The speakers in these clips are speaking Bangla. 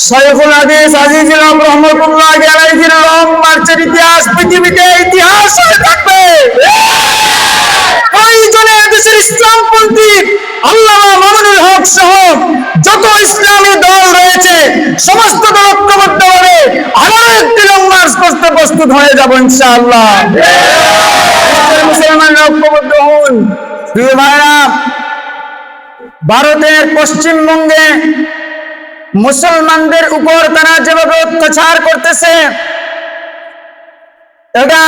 শাইখুল হাদিস আজিজুল হক রহমাতুল্লাহি আলাইহির লং মার্চের ইতিহাস পৃথিবীতে ইতিহাস হয়ে থাকবে। প্রয়োজনে দেশের ইসলামপন্থী আল্লামা মামুনুল হক সহ যত ইসলামী দল রয়েছে সমস্ত দল ঐক্যবদ্ধভাবে আরো একটি লং মার্চ করতে প্রস্তুত হয়ে যাব ইনশাআল্লাহ। মুসলমানরা ঐক্যবদ্ধ হন। প্রিয় ভাইরা, ভারতের পশ্চিমবঙ্গে মুসলমানদের উপর তারা যেভাবে অত্যাচার করতেছে, এটা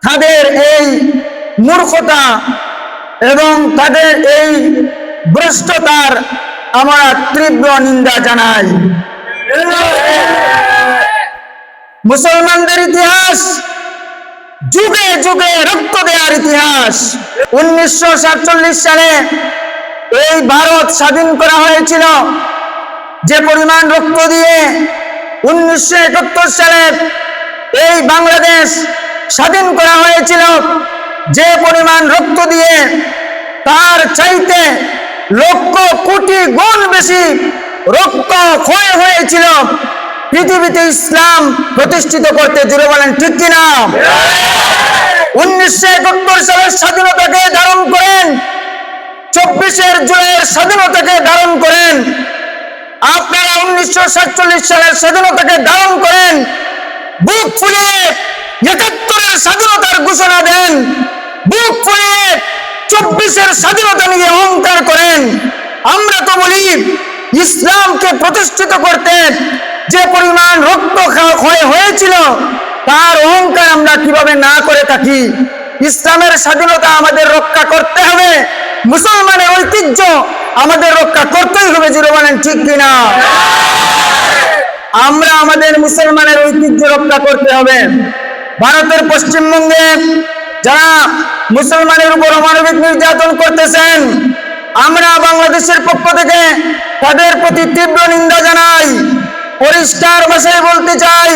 তাদের এই মূর্খতা এবং তাদের এই ভ্রষ্টতার আমরা তীব্র নিন্দা জানাই। মুসলমানদের ইতিহাস যুগে যুগে রক্ত দেওয়ার ইতিহাস। 1947 সালে এই ভারত স্বাধীন করা হয়েছিল। যে পরিমাণ রক্ত দিয়ে 1971 সালে এই বাংলাদেশ স্বাধীন করা হয়েছিল, যে পরিমাণ রক্ত দিয়ে তার চাইতে লক্ষ কোটি গুণ বেশি রক্ত ক্ষয় হয়েছিল পৃথিবীতে ইসলাম প্রতিষ্ঠিত করতে। জুড়ে বলেন ঠিক কিনা? 1971 সালের স্বাধীনতাকে ধারণ করেন, 24 জুলাইয়ের স্বাধীনতাকে ধারণ করেন, আপনারা 1947 সালের স্বাধীনতাকে ধারণ করেন, বুক ফুলিয়ে 71-এর স্বাধীনতার ঘোষণা দেন, বুক ফুলিয়ে 24-এর স্বাধীনতা নিয়ে অহংকার করেন। আমরা তো বলি ইসলামকে প্রতিষ্ঠিত করতে যে পরিমাণ রক্ত ক্ষয় হয়েছিল তার অহংকার আমরা কিভাবে না করে থাকি। ইসলামের স্বাধীনতা আমাদের রক্ষা করতে হবে, মুসলমানের ঐতিহ্য আমাদের রক্ষা করতেই হবে। জিরো বলেন ঠিক কিনা? আমরা আমাদের মুসলমানের ঐতিহ্য রক্ষা করতে হবে। ভারতের পশ্চিমবঙ্গে যারা মুসলমানের উপর অমানবিক নির্যাতন করতেছেন, আমরা বাংলাদেশের পক্ষ থেকে তাদের প্রতি তীব্র নিন্দা জানাই। পরিষ্কার ভাষায় বলতে চাই,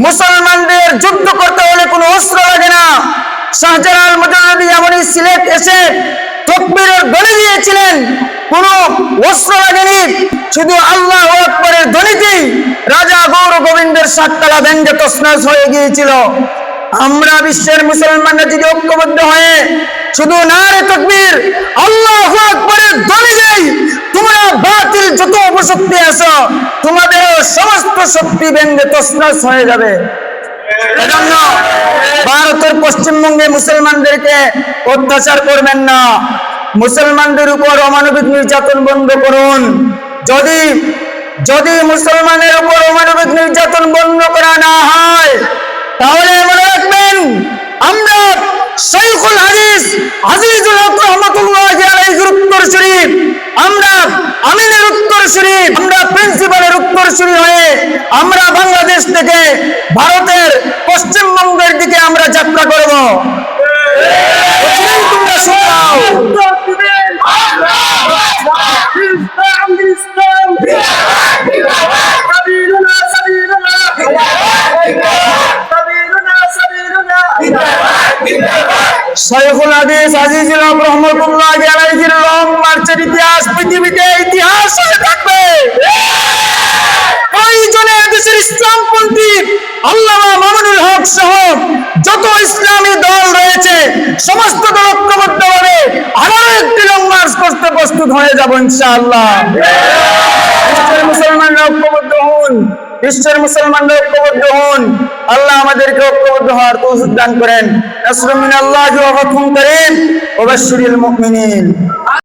মুসলমানদের যুদ্ধ করতে হলে কোনো অস্ত্র লাগে না। শাহজালাল মুজাহিদি এমনই সিলেট এসে তাকবীরের ধ্বনি দিয়েছিলেন, কোনো অস্ত্র লাগেনি, শুধু আল্লাহু আকবারের ধ্বনিতেই রাজা গৌর গোবিন্দের সাততলা ভেঙ্গে তছনছ হয়ে গিয়েছিল। আমরা বিশ্বের মুসলমানরা যদি ঐক্যবদ্ধ হয়ে শুধু নারে তাকবীর আল্লাহু আকবারের ধ্বনি দেই, তোমরা বাতিল যত অপশক্তি আছো তোমাদের সমস্ত শক্তি ভেঙ্গে তছনছ হয়ে যাবে। এজন্য ভারতের পশ্চিমবঙ্গে মুসলমানদেরকে অত্যাচার করবেন না, মুসলমানদের উপর অমানবিক নির্যাতন বন্ধ করুন। যদি মুসলমানের উপর অমানবিক নির্যাতন বন্ধ করা না হয় তাহলে মনে রাখবেন, আমরা শাইখুল হাদিস আজিজুল হক রহমাতুল্লাহি আলাইহির উত্তরসূরি, আমরা আমিনের উত্তরসূরি, আমরা প্রিন্সিপালের উত্তরসূরি হয়ে আমরা বাংলাদেশ থেকে ভারতের পশ্চিমবঙ্গের দিকে আমরা যাত্রা করব। তোমরা শোনাও শাইখুল হাদিস আজিজুল হক রহমাতুল্লাহি আলাইহির লং মার্চের ইতিহাস পৃথিবীতে ইতিহাস হয়ে থাকবে। প্রয়োজনে দেশের ইসলামপন্থী আল্লামা মামুনুল হক সহ যত ইসলামী দল রয়েছে সমস্ত দল ঐক্যবদ্ধভাবে আরো একটি লং মার্চ করতে প্রস্তুত হয়ে যাব ইনশাআল্লাহ। মুসলমানরা ঐক্যবদ্ধ হন, বিশ্বের মুসলমানরা ঐক্যবদ্ধ হন। আল্লাহ আমাদেরকে ঐক্যবদ্ধ হওয়ার তৌফিক দান করেন। নাসরুম মিনাল্লাহি ওয়া ফাতহুন কারীম ওয়া বাশশিরিল মুমিনিন।